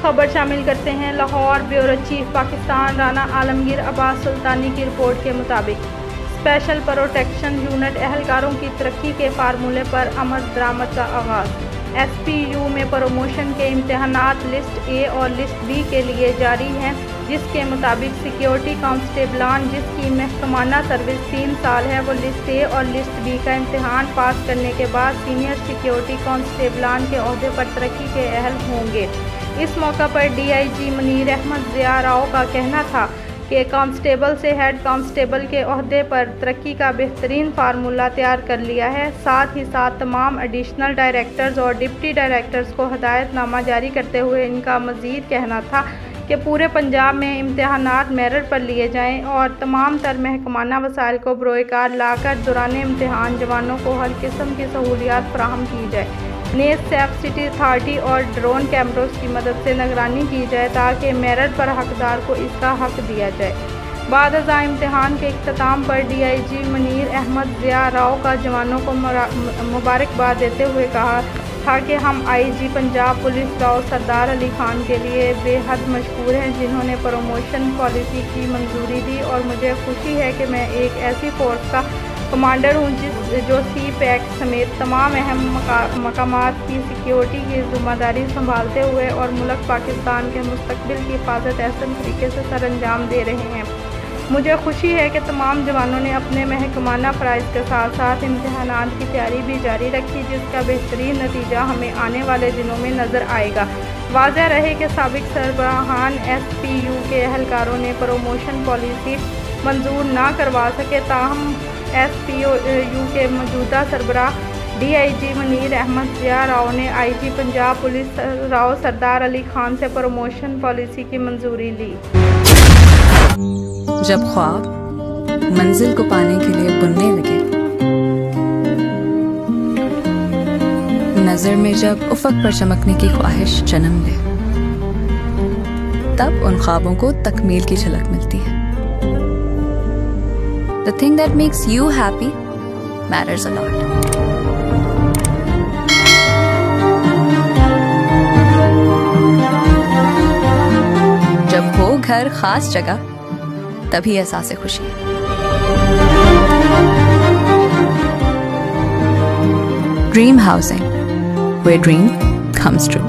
खबर शामिल करते हैं। लाहौर ब्यूरो चीफ पाकिस्तान राना आलमगीर अब्बास सुल्तानी की रिपोर्ट के मुताबिक स्पेशल प्रोटेक्शन यूनिट एहलकारों की तरक्की के फार्मूले पर आमद दरामद का आगाज़। SPU में प्रमोशन के इम्तहानात लिस्ट ए और लिस्ट बी के लिए जारी हैं, जिसके मुताबिक सिक्योरिटी कांस्टेबलान जिसकी महकमाना सर्विस 3 साल है वो लिस्ट ए और लिस्ट बी का इम्तहान पास करने के बाद सीनियर सिक्योरिटी कांस्टेबलान के ओहदे पर तरक्की के अहल होंगे। इस मौका पर DIG मुनीर अहमद ज़िया राव का कहना था कि कांस्टेबल से हेड कांस्टेबल के ओहदे पर तरक्की का बेहतरीन फार्मूला तैयार कर लिया है। साथ ही साथ तमाम एडिशनल डायरेक्टर्स और डिप्टी डायरेक्टर्स को हदायतनामा जारी करते हुए इनका मज़ीद कहना था कि पूरे पंजाब में इम्तहानात मेरिट पर लिए जाएं और तमाम तर महकमाना वसाइल को बरोएकार लाकर दौरान इम्तहान जवानों को हर किस्म की सहूलियात फराहम की जाए। नेज़ सेफ सिटी अथॉरिटी और ड्रोन कैमरों की मदद से निगरानी की जाए ताकि मेरिट पर हकदार को इसका हक दिया जाए। बाद अज़ा इम्तहान के इख्तिताम पर DIG मुनीर अहमद ज़िया राव का जवानों को मुबारकबाद देते हुए कहा था कि हम IG पंजाब पुलिस राव सरदार अली खान के लिए बेहद मशकूर हैं, जिन्होंने प्रमोशन पॉलिसी की मंजूरी दी और मुझे खुशी है कि मैं एक ऐसी फोर्स का कमांडर हूँ जो CPAC समेत तमाम अहम मकामात की सिक्योरिटी की जिम्मेदारी संभालते हुए और मुल्क पाकिस्तान के मुस्तकबिल की हिफाजत एहसन तरीके से सरअंजाम दे रहे हैं। मुझे खुशी है कि तमाम जवानों ने अपने महकमाना फ़राइज़ के साथ साथ इम्तहानात की तैयारी भी जारी रखी, जिसका बेहतरीन नतीजा हमें आने वाले दिनों में नज़र आएगा। वाज़ेह रहे कि साबिक़ सरबराहान SPU के एहलकारों ने प्रमोशन पॉलिसी मंजूर ना करवा सके, ताहम SPU के मौजूदा सरबराह DIG मुनीर अहमद ज़िया राव ने IG पंजाब पुलिस राव सरदार अली खान से प्रमोशन पॉलिसी की मंजूरी ली। जब ख्वाब मंजिल को पाने के लिए बुनने लगे, नजर में जब उफक पर चमकने की ख्वाहिश जन्म ले, तब उन ख्वाबों को तकमील की झलक मिलती है। The thing that makes you happy matters a lot. जब हो घर खास जगह, तभी एहसास खुशी है। Dream Housing, where dream comes true.